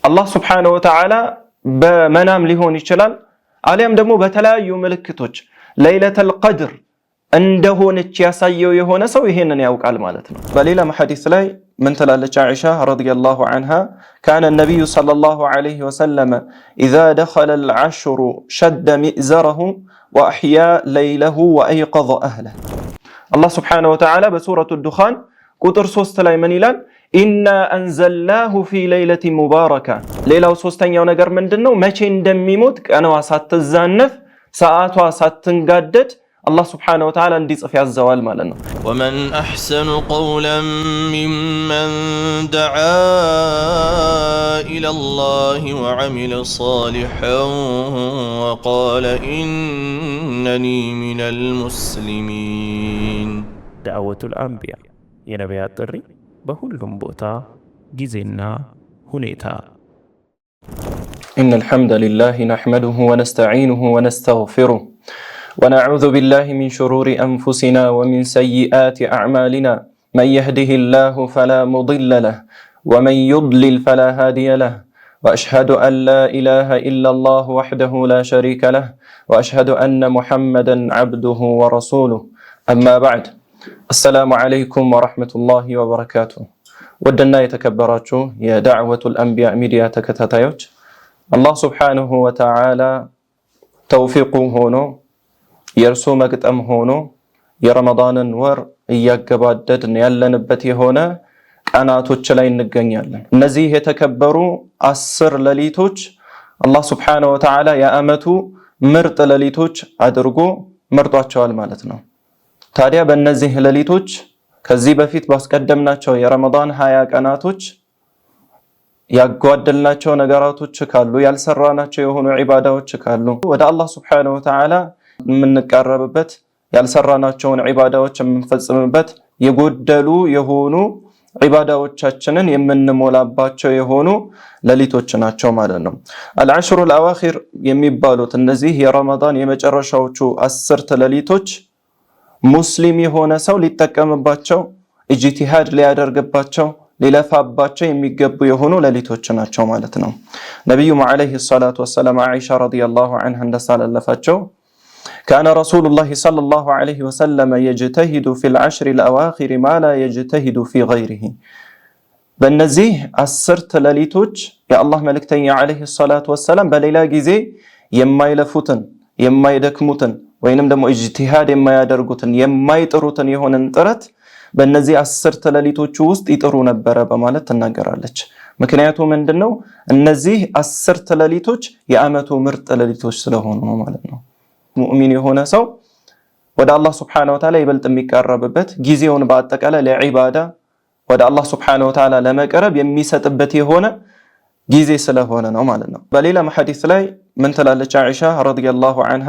አላህ Subhanahu Wa Ta'ala በመናም ሊሆን ይችላል አሊያም ደግሞ በተለያዩ ምልክቶች ለይለተል ቀድር እንደሆነች ያሳየው የሆነ ሰው ይሄንን ያውቃል ማለት ነው። በሌላ ሐዲስ ላይ ምን ትላለች አይሻ ረዲየላሁ ዐንሃ كان النبي صلى الله عليه وسلم إذا دخل العشر شد مئزره وأحيا ليله وأيقظ أهله الله سبحانه وتعالى بسورة الدخان ቁጥር 3 ላይ ምን ይላል إنا أنزلناه في ليلة مباركة ሌላው ሶስተኛው ነገር ምንድነው መቼ እንደሚሞት ቀንዋ ሳትዛነፍ ሰዓቷ ሳትንጋደድ الله سبحانه وتعالى እንዲጽፍ ያዘዋል ማለት ነው ومن أحسن قولا ممن دعا إلى الله وعمل صالحا وقال إنني من المسلمين دعوة الأنبياء የነቢያት ጥሪ በሁሉም ቦታ ጊዜና ሁኔታ إن الحمد لله نحمده ونستعينه ونستغفره ونعوذ بالله من شرور أنفسنا ومن سيئات أعمالنا من يهده الله فلا مضل له ومن يضلل فلا هادي له وأشهد أن لا إله إلا الله وحده لا شريك له وأشهد أن محمدا عبده ورسوله أما بعد السلام عليكم ورحمة الله وبركاته ودنا يتكبراتشو يا دعوة الأنبياء ميديا تكتاتيوش الله سبحانه وتعالى توفيقه هونو የርሱ መግጠም ሆኖ የረመዳንን ወር እያገባደድን ያለንበት የሆነ ቀናቶች ላይ እንገኛለን። እነዚህ የተከበሩ 10 ሌሊቶች አላህ Subhanahu Wa Ta'ala የአመቱ ምርጥ ሌሊቶች አድርጎ መርጧቸዋል ማለት ነው። ታዲያ በእነዚህ ሌሊቶች ከዚህ በፊት ባስቀደምናቸው የረመዳን 20 ቀናቶች ያጓደልናቸው ነገራቶች ካሉ ያልሰራናቸው የሆኑ ዒባዳዎች ካሉ ወደ አላህ Subhanahu Wa Ta'ala የምንቀርብበት ያልሰራናቸውን ዒባዳዎች የምንፈጽምበት የጎደሉ የሆኑ ዒባዳዎቻችንን የምንሞላባቸው የሆኑ ሌሊቶች ናቸው ማለት ነው። አልዓሽሩ አልአዋኺር የሚባሉት እነዚህ የረመዳን የመጨረሻዎቹ 10 ሌሊቶች ሙስሊም የሆነ ሰው ሊጠቀምባቸው ኢጅቲሃድ ሊያደርግባቸው ሊለፋባቸው የሚገቡ የሆኑ ሌሊቶች ናቸው ማለት ነው። ነብዩ አለይሂ ሰላቱ ወሰለም አይሻ ረዲየላሁ ዐንሃ እንደሳለፈቸው كان رسول الله صلى الله عليه وسلم يجتهد في العشر الأواخر ما لا يجتهد في غيره በእነዚህ 10 ሌሊቶች የአላህ መልእክተኛ አለይሂ ሰላቱ ወሰለም በሌላ ጊዜ የማይለፉትን የማይደክሙትን ወይንም ደግሞ ኢጅቲሃድ የማያደርጉትን የማይጥሩትን የሆነን ጥረት በእነዚህ 10 ሌሊቶች ውስጥ ይጥሩ ነበር በማለት ተናገራለች። ምክንያቱ ምንድነው? እነዚህ 10 ሌሊቶች የአመቱ ምርጥ ሌሊቶች ስለሆኑ ነው ማለት ነው። ሙእሚን የሆነ ሰው ወደ አላህ Subhanahu Wa Ta'ala ይበልጥ የሚቀርብበት ጊዜውን በአጠቃላይ ለዒባዳ ወደ አላህ Subhanahu Wa Ta'ala ለመቅረብ የሚሰጥበት የሆነ ጊዜ ስለሆነ ነው ማለት ነው። በሌላ ሐዲስ ላይ ምን ትላለች አይሻ ረዲየላሁ ዐንሃ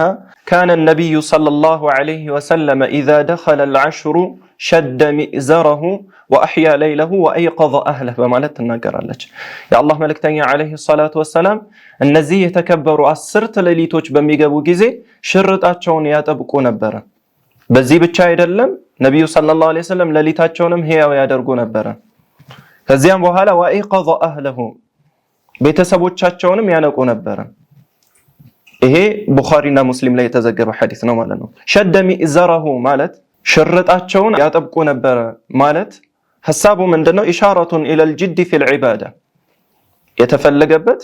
كان النبي صلى الله عليه وسلم إذا دخل العشر شد مئزره وأحيا ليله وأيقظ أهله በማለት ተናገራለች። የአላህ መልእክተኛ አለይሂ ሰላቱ ወሰለም እነዚህ የተከበሩ 10 ሌሊቶች በሚገቡ ጊዜ ሽርጣቸውን ያጠብቁ ነበር። በዚህ ብቻ አይደለም ነብዩ ሰለላሁ ዐለይሂ ወሰለም ሌሊታቸውንም ህያው ያደርጉ ነበር። ከዚያም በኋላ ወአይቀظ أهله ቤተሰቦቻቸውንም ያነቁ ነበር። ይሄ ቡኻሪና ሙስሊም ላይ የተዘገበ ሐዲስ ነው ማለት ነው። ሸደ ሚእዘረሁ ማለት ሽርጣቸውን ያጠብቁ ነበር ማለት ሐሳቡ ምንድነው? ኢሻራቱን ኢለል ጅድ ፊል ዒባዳ የተፈለገበት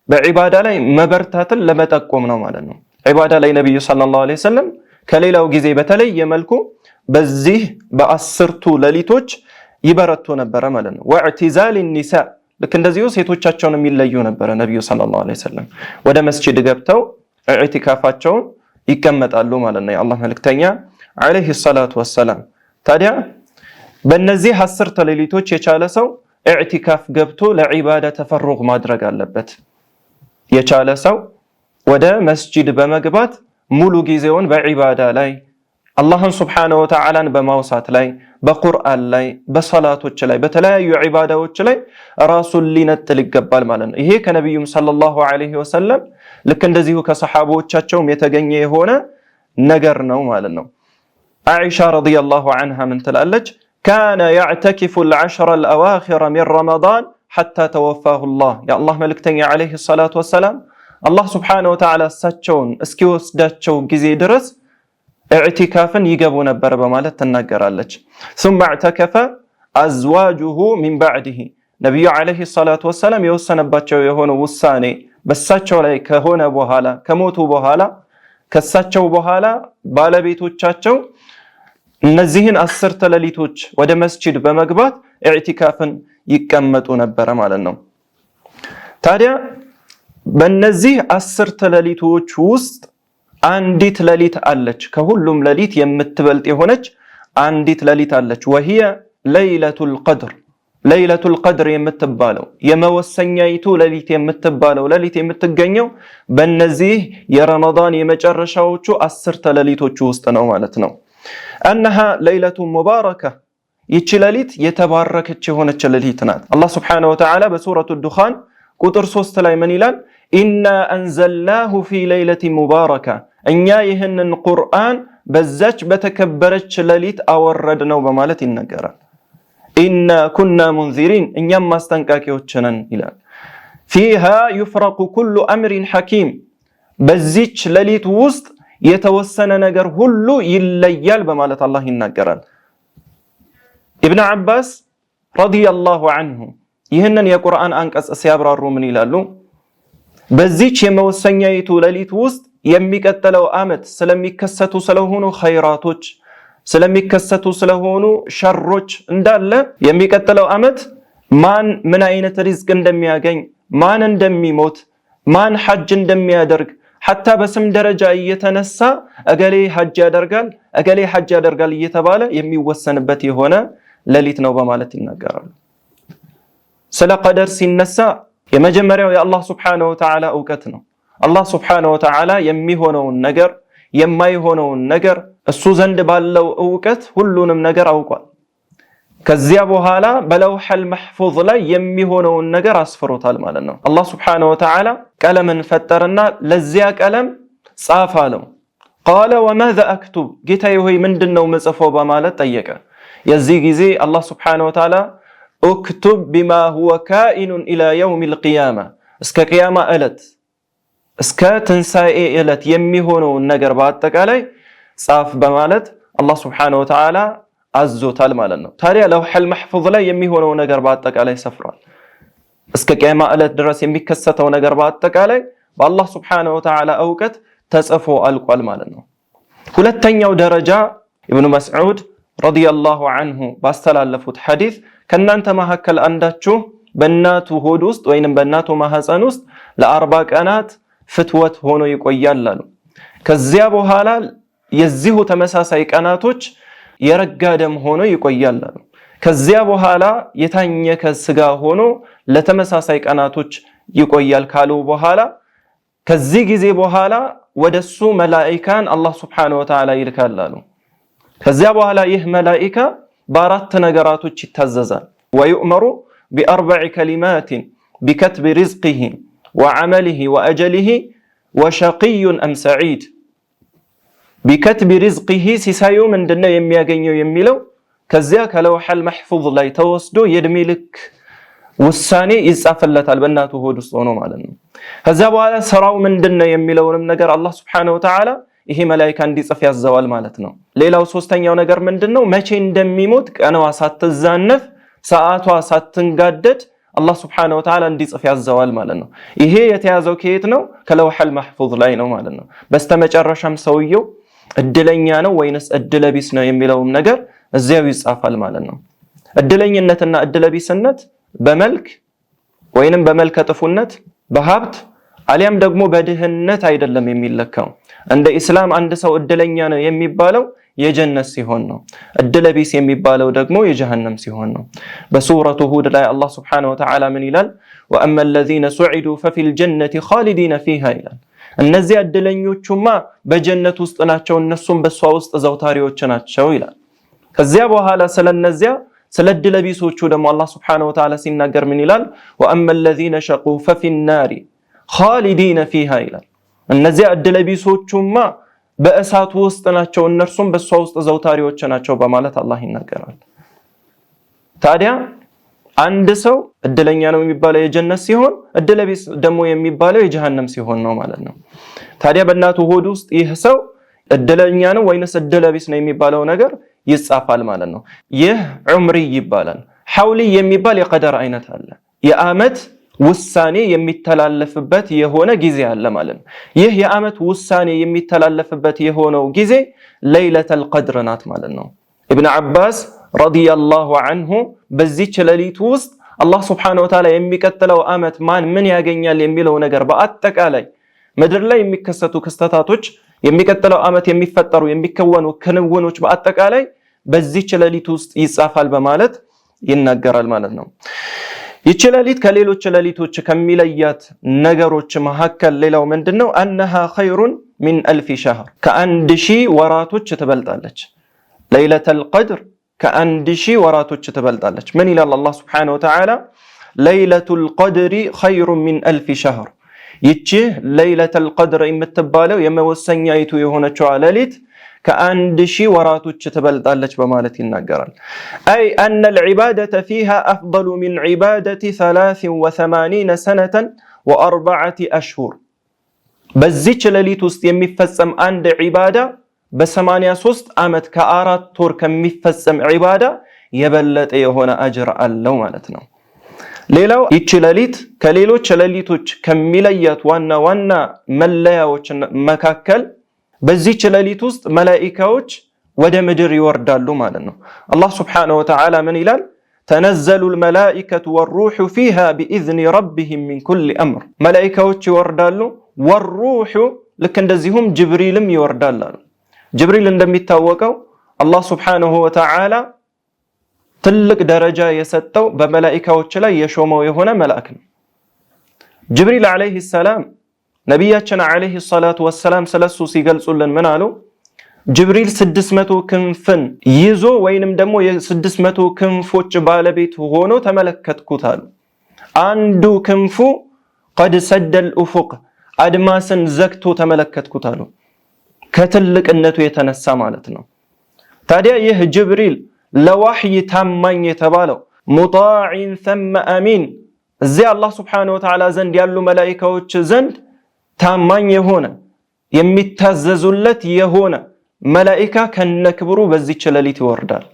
በዒባዳ ላይ መበርታትን ለመጠቆም ነው ማለት ነው። ዒባዳ ላይ ነብዩ ሰለላሁ ዐለይሂ ወሰለም ከሌላው ጊዜ በተለየ መልኩ በዚህ በ10ቱ ሌሊቶች ይበረቱ ነበር ማለት ነው። ወእዕቲዛል النساء ልክ እንደዚሁ ሴቶቻቸውን የሚለዩ ነበር ነብዩ ሰለላሁ ዐለይሂ ወሰለም ወደ መስጂድ ገብተው ኢዕቲካፋቸውን ይቀመጣሉ ማለት ነው የአላህ መልእክተኛ አለይሂ ሰላቱ ወሰለም። ታዲያ በእነዚህ 10 ሌሊቶች የቻለ ሰው ኢዕቲካፍ ገብቶ ለዒባዳ ተፈሩግ ማድረግ አለበት። የቻለ ሰው ወደ መስጂድ በመግባት ሙሉ ጊዜውን በዒባዳ ላይ አላህን Subhanahu Wa Ta'ala በማውሳት ላይ በቁርአን ላይ በሰላቶች ላይ በተለያዩ ዒባዳዎች ላይ ራሱን ሊነጥል ይገባል ማለት ነው። ይሄ ከነብዩም ሰለላሁ ዐለይሂ ወሰለም ልክ እንደዚሁ ከሰሃቦቻቸውም የተገኘ የሆነ ነገር ነው ማለት ነው። አይሻ ረዲየላሁ ዐንሃ ምን ትላለች? كان يعتكف العشر الأواخر من رمضان حتى توفاه الله يا الله ملكتني عليه الصلاة والسلام الله سبحانه وتعالى ساتشون اسكيوس داتشو جزي درس اعتكافا يقبون بربا مالت تنقر اللج ثم اعتكف أزواجه من بعده نبي عليه الصلاة والسلام يوسنا باتشو يهون وساني بس ساتشو لايك هون بوهالا كموتو بوهالا كساتشو بوهالا بالبيتو تشاتشو نزيهن أسر تلاليتوش وده مسجد بمقبات اعتكافا يكمتو نبر مالنا تاريا በእነዚህ 10 ሌሊቶች ውስጥ አንዲት ሌሊት አለች ከሁሉም ሌሊት የምትበልጥ የሆነች አንዲት ሌሊት አለች وهي ليلة القدر የምትባለው የመወሰኛይቱ ሌሊት የምትባለው ሌሊት የምትገኘው በእነዚህ የረመዳን የመጨረሻዎቹ 10 ሌሊቶች ውስጥ ነው ማለት ነው انها ليلة مباركة ይቺ ሌሊት የተባረከች የሆነች ሌሊት ናት አላህ Subhanahu Wa Ta'ala በሱረቱ الدخان ቁጥር 3 ላይ ምን ይላል إنا أنزلناه في ليلة مباركة እኛ ይህንን ቁርአን በዛች በተከበረች ሌሊት አወረድነው በማለት ይነገራል إنا كنا منذرين እኛም ማስጠንቀቂያዎች ነን ይላል فيها يفرق كل أمر حكيم በዚች ሌሊት ውስጥ የተወሰነ ነገር ሁሉ ይለያል በማለት አላህ ይናገራል ኢብኑ አባስ رضي الله عنه ይህንን የቁርአን አንቀጽ ሲያብራሩ ምን ይላሉ በዚች የመወሰኛይቱ ሌሊት ውስጥ የሚቀጥለው አመት ስለሚከሰቱ ስለሆኑ ኸይራቶች ስለሚከሰቱ ስለሆኑ ሸሮች እንዳለ የሚቀጥለው አመት ማን ምን አይነት ሪዝቅ እንደሚያገኝ ማን እንደሚሞት ማን ሐጅ እንደሚያደርግ حتى በስም ደረጃ እየተነሳ እገሌ ሐጅ ያደርጋል እየተባለ የሚወሰንበት የሆነ ሌሊት ነው በማለት ይናገራሉ ስለ ቀደር ሲነሳ የመጀመሪያው የአላህ Subhanahu Wa Ta'ala ዕውቀት ነው አላህ Subhanahu Wa Ta'ala የሚሆነውን ነገር የማይሆነውን ነገር እሱ ዘንድ ባለው ዕውቀት ሁሉንም ነገር አውቋል ከዚያ በኋላ በለውሐል መህፉዝ ላይ የሚሆነውን ነገር አስፍሮታል ማለት ነው አላህ Subhanahu Wa Ta'ala ቀለምን ፈጠረና ለዚያ ቀለም ጻፍ አለው قال وماذا اكتب ጌታዬ ሆይ ምንድነው መጽፈው በማለት ጠየቀ የዚህ ጊዜ አላህ Subhanahu Wa Ta'ala اكتب بما هو كائن الى يوم القيامه እስከ ቂያማ እለት እስከ ትንሳኤ እለት የሚሆነውን ነገር በአጠቃላይ ጻፍ በማለት አላህ Subhanahu Wa Ta'ala አዞታል ማለት ነው ታዲያ ለውሐል መህፉዝ ላይ የሚሆነው ነገር በአጠቃላይ ሰፍሯል እስከ ቂያማ እለት ድረስ የሚከሰተው ነገር በአጠቃላይ በአላህ Subhanahu Wa Ta'ala ዕውቀት ተጽፎ አልቋል ማለት ነው ሁለተኛው ደረጃ ኢብኑ መስዑድ رضي الله عنه ባስተላለፉት ሐዲስ ከናንተ መሐከል አንዳችሁ በእናቱ ሆድ ውስጥ ወይንም በእናቱ ማህፀን ውስጥ ለ40 ቀናት ፍትወት ሆኖ ይቆያል አሉ ከዚያ በኋላ የዚሁ ተመሳሳይ ቀናቶች የረጋ ደም ሆኖ ይቆያል አሉ ከዚያ በኋላ የታኘከ ስጋ ሆኖ ለተመሳሳይ ቀናቶች ይቆያል ካሉ በኋላ ከዚህ ጊዜ በኋላ ወደሱ መላእክታን አላህ Subhanahu Wa Ta'ala ይልካል አሉ ከዚያ በኋላ ይህ መላእክታ በአራት ነገራቶች ይታዘዛል ويؤمر بأربع كلمات بكتب رزقه وعمله وأجله وشقي أم سعيد بكتب رزقه ሲሳዩ ምንድነው የሚያገኘው የሚለው ከዚያ ከለውሐል መህፉዝ ላይ ተወስዶ የእድሜ ልክ ውሳኔ ይጻፈለታል በእናቱ ሆድ ውስጥ ሆኖ ማለት ነው ከዚያ በኋላ ስራው ምንድነው የሚለውንም ነገር አላህ Subhanahu Wa Ta'ala ይሄ መላእክታ እንዲጽፍ ያዘዋል ማለት ነው ሌላው ሶስተኛው ነገር ምንድነው መቼ እንደሚሞት ቀኗ ሳትዛነፍ ሰዓቷ ሳትንጋደድ አላህ Subhanahu Wa Ta'ala እንዲጽፍ ያዘዋል ማለት ነው ይሄ የተያዘው ከየት ነው ከለውሐል መህፉዝ ላይ ነው ማለት ነው በስተመጨረሻም ሰውየው እድለኛ ነው ወይንስ እድለቢስ ነው የሚለውም ነገር እዚያው ይጻፋል ማለት ነው እድለኝነትና እድለቢስነት በመልክ ወይንም በመልከ ጥፉነት በሀብት አሊያም ደግሞ በድህነት አይደለም የሚለካው እንደ እስላም አንድ ሰው እድለኛ ነው የሚባለው የጀነት ሲሆን ነው እድለቢስ የሚባለው ደግሞ የጀሃነም ሲሆን ነው በሱረቱ ሁድ ላይ አላህ Subhanahu Wa Ta'ala ምን ይላል وأما الذين سعدوا ففي الجنة خالدين فيها ይላል እነዚህ እድለኞቹማ በጀነት ውስጥ ናቸው እነሱም በሷ ውስጥ ዘውታሪዎች ናቸው ይላል ከዚያ በኋላ ስለነዚያ ስለ እድለቢሶቹ ደግሞ አላህ Subhanahu Wa Ta'ala ሲናገር ምን ይላል وأما الذين شقوا ففي النار خالدين فيها ይላል እነዚህ እድለቢሶቹማ በእሳት ውስጥ ናቸው እነርሱም በሷ ውስጥ ዘውታሪዎች ናቸው በማለት አላህ ይናገራል ታዲያ አንድ ሰው እድለኛ ነው የሚባለው የጀነት ሲሆን እድለቢስ ደግሞ የሚባለው የጀሃነም ሲሆን ነው ማለት ነው። ታዲያ በእናቱ ሆድ ውስጥ ይህ ሰው እድለኛ ነው ወይንስ እድለቢስ ነው የሚባለው ነገር ይጻፋል ማለት ነው። ይህ ዑምሪ ይባላል። ሐውሊ የሚባል የቀደር አይነት አለ። የአመት ውሳኔ የሚተላለፍበት የሆነ ጊዜ አለ ማለት ነው። ይህ የአመት ውሳኔ የሚተላለፍበት የሆነው ጊዜ ለይለተል ቀድር ናት ማለት ነው። ኢብኑ አባስ ረዲየላሁ ዐንሁ በዚህች ሌሊት ውስጥ አላህ ሱብሓነሁ ወተዓላ የሚቀጥለው አመት ማን ምን ያገኛል የሚለው ነገር በአጠቃላይ ምድር ላይ የሚከሰቱ ክስተታቶች የሚቀጥለው አመት የሚፈጠሩ የሚከወኑ ክንውኖች በአጠቃላይ በዚህች ሌሊት ውስጥ ይጻፋል በማለት ይናገራል ማለት ነው። ይህች ሌሊት ከሌሎች ሌሊቶች ከሚለያት ነገሮች መካከል ሌላው ምንድነው? አንሃ ኸይሩን ሚን አልፍ ሸህር ከአንድ ሺህ ወራቶች ትበልጣለች። ለይለተል ቀድር ከአንድ ሺህ ወራቶች ትበልጣለች። ምን ይላል አላህ ሱብሓነሁ ወተዓላ? ለይለቱል ቀድሪ ኸይሩን ሚን አልፍ ሸህር። ይህች ለይለተል ቀድር የምትባለው የመወሰኛይቱ የሆነችው ሌሊት ከአንድ ሺህ ወራቶች ትበልጣለች በማለት ይናገራል። አይ አነ العبادة فيها أفضل من عبادة 83 سنة و4 أشهر። በዚህች ሌሊት ውስጥ የሚፈጸም አንድ ዒባዳ በ83 ዓመት ከ4 ወር ከሚፈጸም ዒባዳ የበለጠ የሆነ አጅር አለው ማለት ነው። ሌላው ይህች ሌሊት ከሌሎች ሌሊቶች ከሚለያት ዋና ዋና መለያዎች መካከል በዚህች ሌሊት ውስጥ መላኢካዎች ወደ ምድር ይወርዳሉ ማለት ነው። አላህ ሱብሓነሁ ወተዓላ ምን ይላል? ተነዘሉል መላኢከቱ ወሩሑ ፊሃ ቢኢዝኒ ረቢሂም ሚን ኩሊ አምር። መላኢካዎች ይወርዳሉ፣ ወሩሑ ልክ እንደዚሁም ጅብሪልም ይወርዳል አሉ። ጅብሪል እንደሚታወቀው አላህ ሱብሓነሁ ወተዓላ ትልቅ ደረጃ የሰጠው በመላኢካዎች ላይ የሾመው የሆነ መልአክ ነው። ጅብሪል ዐለይሂ ሰላም ነቢያችን ዐለይሂ ሰላቱ ወሰላም ስለሱ ሲገልጹልን ምን አሉ? ጅብሪል 600 ክንፍን ይዞ ወይንም ደግሞ የ600 ክንፎች ባለቤት ሆኖ ተመለከትኩት አሉ። አንዱ ክንፉ ቀድ ሰደል ኡፉቅ አድማስን ዘግቶ ተመለከትኩት አሉ። ከትልቅነቱ የተነሳ ማለት ነው። ታዲያ ይህ ጅብሪል ለዋህይ ታማኝ የተባለው ሙጣዕን ثم አሚን እዚያ አላህ ሱብሓነሁ ወተዓላ ዘንድ ያሉ መላኢካዎች ዘንድ ታማኝ የሆነ የሚታዘዙለት የሆነ መላኢካ ከነክብሩ በዚህች ሌሊት ይወርዳል።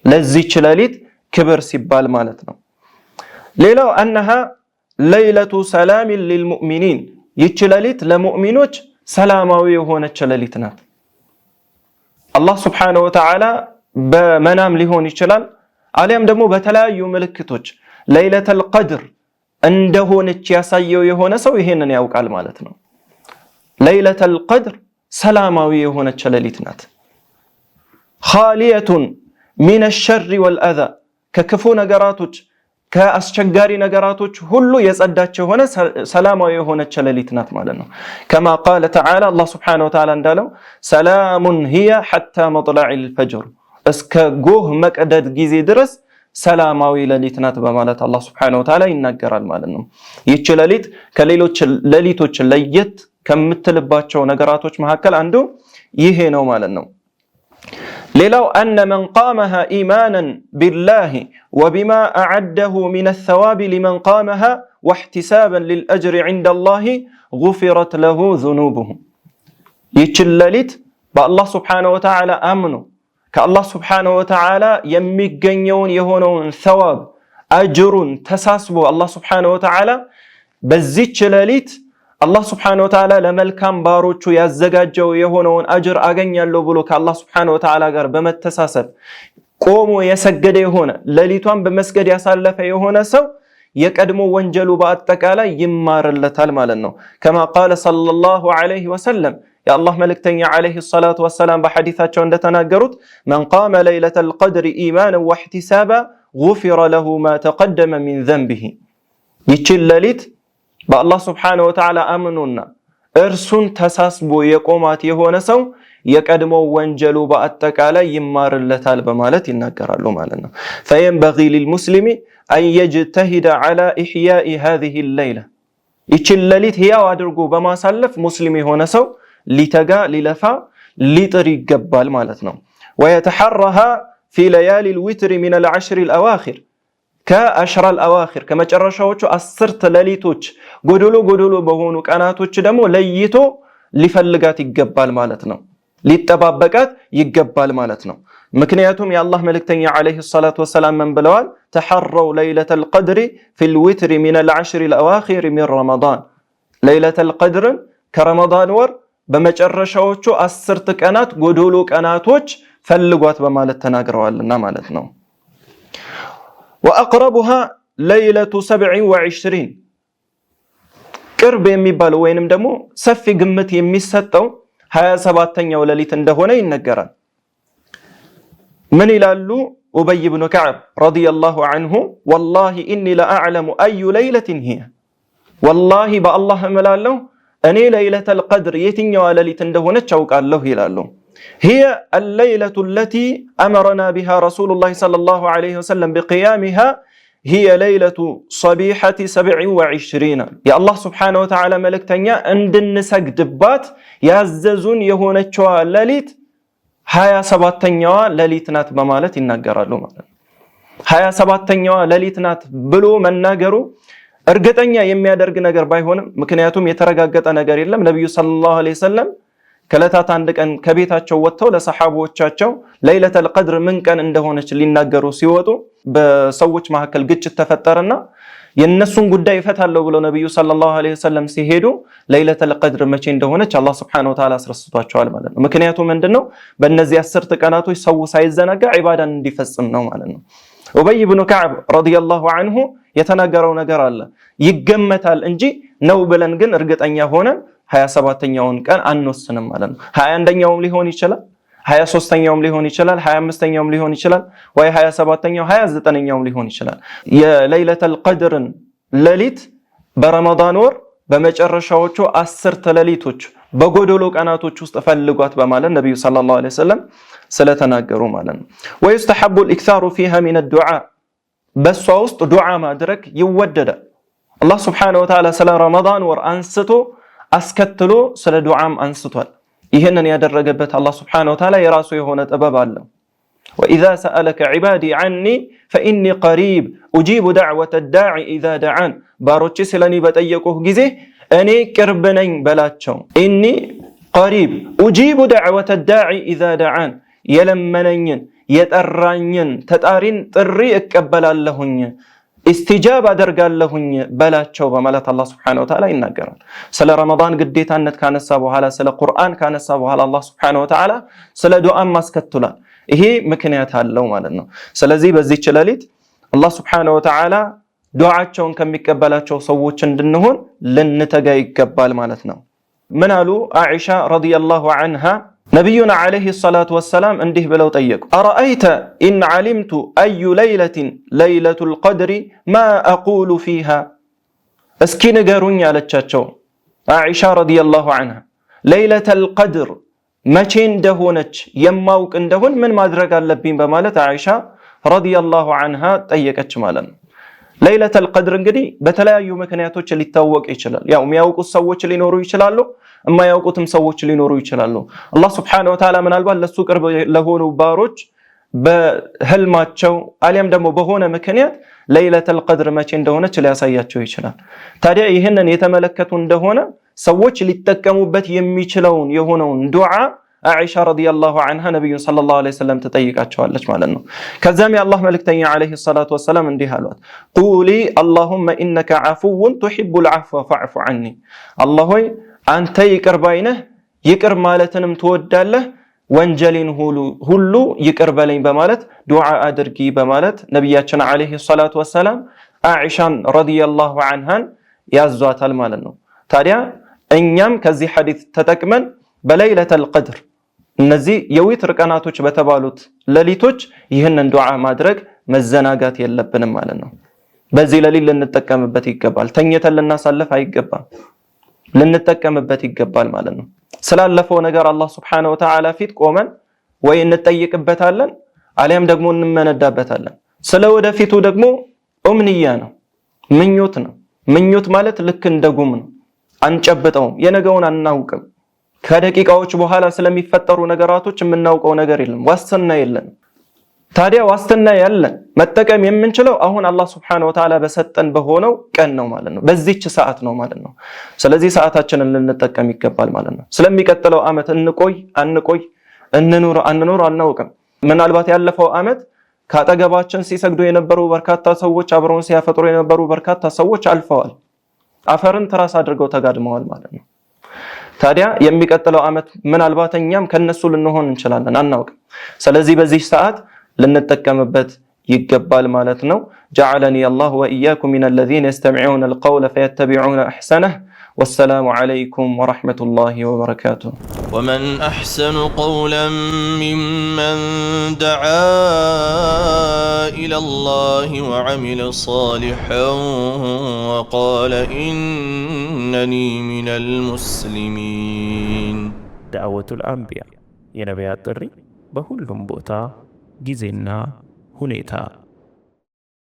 ለዚህች ሌሊት ክብር ሲባል ማለት ነው። ሌላው አንሃ ለይለቱ ሰላም ሊልሙእሚኒን ይህች ሌሊት ለሙእሚኖች ሰላማዊ የሆነች ሌሊት ናት። አላህ ሱብሓነሁ ወተዓላ በመናም ሊሆን ይችላል አሊያም ደግሞ በተለያዩ ምልክቶች ለይለተል ቀድር እንደሆነች ያሳየው የሆነ ሰው ይሄንን ያውቃል ማለት ነው። ለይለተል ቀድር ሰላማዊ የሆነች ሌሊት ናት። ኻሊየቱን ሚነ ሸሪ ወልአዛ ከክፉ ነገራቶች ከአስቸጋሪ ነገራቶች ሁሉ የጸዳች የሆነ ሰላማዊ የሆነች ሌሊት ናት ማለት ነው። ከማ ቃለ ተዓላ አላህ ሱብሓነሁ ወተዓላ እንዳለው ሰላሙን ሂየ ሐታ መጥለዒል ፈጅር እስከ ጎህ መቅደድ ጊዜ ድረስ ሰላማዊ ሌሊት ናት በማለት አላህ ሱብሓነሁ ወተዓላ ይናገራል ማለት ነው። ይህች ሌሊት ከሌሎች ሌሊቶች ለየት ከምትልባቸው ነገራቶች መካከል አንዱ ይሄ ነው ማለት ነው። ሌላው አነ መን ቃመሃ ኢማናን ቢላሂ ወቢማ አዐደሁ ሚነ ሰዋብ ሊመን ቃመሃ ወህቲሳበን ሊልአጅሪ ዐንደላሂ ጉፊረት ለሁ ዙኑቡሁ። ይህች ሌሊት በአላህ ሱብሓነሁ ወተዓላ አምኖ ከአላህ ሱብሓነሁ ወተዓላ የሚገኘውን የሆነውን ሰዋብ አጅሩን ተሳስቦ አላህ ሱብሓነሁ ወተዓላ በዚህች ሌሊት አላህ ሱብሓነሁ ወተዓላ ለመልካም ባሮቹ ያዘጋጀው የሆነውን አጅር አገኛለሁ ብሎ ከአላህ ሱብሓነሁ ወተዓላ ጋር በመተሳሰብ ቆሞ የሰገደ የሆነ ሌሊቷን በመስገድ ያሳለፈ የሆነ ሰው የቀድሞ ወንጀሉ በአጠቃላይ ይማርለታል ማለት ነው። ከማ ቃለ ሰለላሁ ዐለይሂ ወሰለም የአላህ መልእክተኛ ዐለይሂ ሰላቱ ወሰላም በሐዲታቸው እንደተናገሩት መን ቃመ ለይለተል ቀድሪ ኢማናን ወህቲሳባ ጉፊረ ለሁ ማ ተቀደመ ሚን ዘንቢሂ። ይህችን ሌሊት በአላህ ሱብሓነሁ ወተዓላ አምኖና እርሱን ተሳስቦ የቆማት የሆነ ሰው የቀድሞ ወንጀሉ በአጠቃላይ ይማርለታል በማለት ይናገራሉ ማለት ነው። ፈየንበጊ ሊልሙስሊሚ አን የጅተሂደ ዐላ ኢሕያኢ ሃዚሂ ሌይላ ይህችን ሌሊት ሕያው አድርጎ በማሳለፍ ሙስሊም የሆነ ሰው ሊተጋ ሊለፋ ሊጥር ይገባል ማለት ነው። ወየተሐረሃ ፊ ለያሊ ልዊትር ሚነል ዐሽሪ ልአዋኺር ከአሽራል አዋኺር ከመጨረሻዎቹ 10 ሌሊቶች ጎዶሎ በሆኑ ቀናቶች ደግሞ ለይቶ ሊፈልጋት ይገባል ማለት ነው። ሊጠባበቃት ይገባል ማለት ነው። ምክንያቱም የአላህ መልእክተኛ አለይሂ ሰላቱ ወሰላም ምን ብለዋል? ተሐረው ለይለተል ቀድሪ ፊል ዊትሪ ሚነል ዐሽሪል አዋኺር ሚን ረመዳን። ለይለተል ቀድርን ከረመዳን ወር በመጨረሻዎቹ 10 ቀናት ጎዶሎ ቀናቶች ፈልጓት በማለት ተናግረዋልና ማለት ነው። ወአቅረቡሃ ለይለቱ 27 ቅርብ የሚባለው ወይንም ደግሞ ሰፊ ግምት የሚሰጠው 27ኛው ሌሊት እንደሆነ ይነገራል። ምን ይላሉ? ኡበይ ብኑ ከዕብ ረዲየላሁ ዐንሁ ወላሂ ኢኒ ለአዕለሙ አዩ ለይለትን ሂየ፣ ወላሂ በአላህ እምላለሁ እኔ ለይለተል ቀድር የትኛዋ ሌሊት እንደሆነች አውቃለሁ ይላሉ። ሂየ አለይለቱ አለቲ አመረና ቢሃ ረሱሉላህ ሰለላሁ ዐለይሂ ወሰለም ቢቂያሚሃ ሂየ ለይለቱ ሰቢሐቲ 27 የአላህ ስብሓነሁ ወተዓላ መልእክተኛ እንድንሰግድባት ያዘዙን የሆነችዋ ሌሊት 27ኛዋ ሌሊት ናት በማለት ይናገራሉ ማለት ነው። 27ኛዋ ሌሊት ናት ብሎ መናገሩ እርግጠኛ የሚያደርግ ነገር ባይሆንም፣ ምክንያቱም የተረጋገጠ ነገር የለም። ነብዩ ሰለላሁ ዐለይሂ ወሰለም ከለታት አንድ ቀን ከቤታቸው ወጥተው ለሰሐቦቻቸው ለይለተል ቀድር ምን ቀን እንደሆነች ሊናገሩ ሲወጡ በሰዎች መካከል ግጭት ተፈጠረና የነሱን ጉዳይ ይፈታለው ብለው ነብዩ ሰለላሁ ዐለይሂ ወሰለም ሲሄዱ ለይለተል ቀድር መቼ እንደሆነች አላህ Subhanahu Wa Ta'ala አስረስቷቸዋል ማለት ነው። ምክንያቱም ምንድነው በእነዚህ 10 ቀናቶች ሰው ሳይዘናጋ ዒባዳን እንዲፈጽም ነው ማለት ነው። ኡበይ ብኑ ከዕብ ረዲየላሁ ዐንሁ የተናገረው ነገር አለ። ይገመታል እንጂ ነው ብለን ግን እርግጠኛ ሆነን 27ኛውን ቀን አንወስንም ማለት ነው። 21ኛውም ሊሆን ይችላል፣ 23ኛውም ሊሆን ይችላል፣ 25ኛውም ሊሆን ይችላል፣ ወይ 27ኛው 29ኛውም ሊሆን ይችላል። የለይለተል ቀድርን ሌሊት በረመዳን ወር በመጨረሻዎቹ 10 ሌሊቶች በጎዶሎ ቀናቶች ውስጥ ፈልጓት በማለት ነብዩ ሰለላሁ ዐለይሂ ወሰለም ስለተናገሩ ማለት ነው። ወይስተሐቡ الإكثار فيها من الدعاء በሷ ውስጥ ዱዓ ማድረግ ይወደዳል። አላህ Subhanahu Wa Ta'ala ስለ ረመዳን ወር አንስቶ አስከትሎ ስለ ዱዓም አንስቷል። ይሄንን ያደረገበት አላህ Subhanahu Wa Ta'ala የራሱ የሆነ ጥበብ አለው። وإذا سألك عبادي عني فإني قريب أجيب دعوة الداعي إذا دعان ባሮቼ ስለኔ በጠየቁህ ጊዜ እኔ ቅርብ ነኝ በላቸው። ኢኒ ቀሪብ ኡጂቡ ደዕወተ ዳዒ ኢዛ ደዓን የለመነኝን የጠራኝን ተጣሪን ጥሪ እቀበላለሁኝ ኢስቲጃብ አደርጋለሁኝ በላቸው በማለት አላህ Subhanahu Wa Ta'ala ይናገራል። ስለ ረመዳን ግዴታነት ካነሳ በኋላ ስለ ቁርአን ካነሳ በኋላ አላህ Subhanahu Wa Ta'ala ስለ ዱዓም ማስከትሏል። ይሄ ምክንያት አለው ማለት ነው። ስለዚህ በዚህች ሌሊት አላህ Subhanahu Wa Ta'ala ዱዓቸውን ከሚቀበላቸው ሰዎች እንድንሆን ልንተጋ ይገባል ማለት ነው። ምን አሉ አኢሻ ረዲየላሁ ዐንሃ ነብዩና አለይሂ ሰላቱ ወሰላም እንዲህ ብለው ጠየቁ። አረአይተ ኢን ዓሊምቱ አዩ ለይለትን ለይለቱል ቀድሪ ማ አቁሉ ፊሃ፣ እስኪ ንገሩኝ አለቻቸው አኢሻ ረዲየላሁ ዐንሃ ለይለተል ቀድር መቼ እንደሆነች የማውቅ እንደሆን ምን ማድረግ አለብኝ በማለት አኢሻ ረዲየላሁ ዐንሃ ጠየቀች ማለት ነው። ለይለተል ቀድር እንግዲህ በተለያዩ ምክንያቶች ሊታወቅ ይችላል። ያው የሚያውቁት ሰዎች ሊኖሩ ይችላሉ፣ የማያውቁትም ሰዎች ሊኖሩ ይችላሉ። አላህ Subhanahu Wa Ta'ala ምናልባት ለሱ ቅርብ ለሆኑ ባሮች በህልማቸው አሊያም ደግሞ በሆነ ምክንያት ለይለተል ቀድር መቼ እንደሆነች ሊያሳያቸው ይችላል። ታዲያ ይህንን የተመለከቱ እንደሆነ ሰዎች ሊጠቀሙበት የሚችለውን የሆነውን ዱዓ አኢሻ ረዲየላሁ ዐንሃ ነብዩን ሰለላሁ ዐለይሂ ወሰለም ተጠይቃቸዋለች ማለት ነው። ከዛም የአላህ መልእክተኛ ዐለይሂ ሰላቱ ወሰላም እንዲህ አሏት፣ ቁሊ አላሁመ ኢነከ ዐፉውን ቱሒቡል ዐፍወ ፈዕፉ ዐኒ፣ አላህ ሆይ አንተ ይቅር ባይ ነህ ይቅር ማለትንም ትወዳለህ፣ ወንጀሌን ሁሉ ይቅር በለኝ በማለት ዱዓ አድርጊ በማለት ነብያችን ዐለይሂ ሰላቱ ወሰላም አኢሻን ረዲየላሁ ዐንሃን ያዟታል ማለት ነው። ታዲያ እኛም ከዚህ ሐዲስ ተጠቅመን በለይለተል ቀድር እነዚህ የዊትር ቀናቶች በተባሉት ሌሊቶች ይህንን ዱዓ ማድረግ መዘናጋት የለብንም ማለት ነው። በዚህ ሌሊት ልንጠቀምበት ይገባል። ተኝተን ልናሳልፍ አይገባም፣ ልንጠቀምበት ይገባል ማለት ነው። ስላለፈው ነገር አላህ Subhanahu Wa Ta'ala ፊት ቆመን ወይ እንጠይቅበታለን አሊያም ደግሞ እንመነዳበታለን። ስለ ወደፊቱ ደግሞ ኡምንያ ነው፣ ምኞት ነው። ምኞት ማለት ልክ እንደ ጉም ነው፣ አንጨብጠውም፣ የነገውን አናውቅም። ከደቂቃዎች በኋላ ስለሚፈጠሩ ነገራቶች የምናውቀው ነገር የለም፣ ዋስትና የለም። ታዲያ ዋስትና ያለን መጠቀም የምንችለው አሁን አላህ Subhanahu Wa Ta'ala በሰጠን በሆነው ቀን ነው ማለት ነው በዚህች ሰዓት ነው ማለት ነው ስለዚህ ሰዓታችንን ልንጠቀም ይገባል ማለት ነው ስለሚቀጥለው አመት እንቆይ እንኑር አናውቅም ምናልባት ያለፈው አመት ካጠገባችን ሲሰግዱ የነበሩ በርካታ ሰዎች አብረውን ሲያፈጥሩ የነበሩ በርካታ ሰዎች አልፈዋል አፈርን ተራስ አድርገው ተጋድመዋል ማለት ነው ታዲያ የሚቀጥለው አመት ምናልባት እኛም ከነሱ ልንሆን እንችላለን አናውቅም ስለዚህ በዚህ ሰዓት ልንጠቀምበት ይገባል ማለት ነው جعلني الله وإياكم من الذين يستمعون القول فيتبعون أحسنه والسلام عليكم ورحمة الله وبركاته ومن أحسن قولا ممن دعا إلى الله وعمل صالحا وقال إنني من المسلمين دعوة الأنبياء ينبيات الري بهلهم بوتا ጊዜና ሁኔታ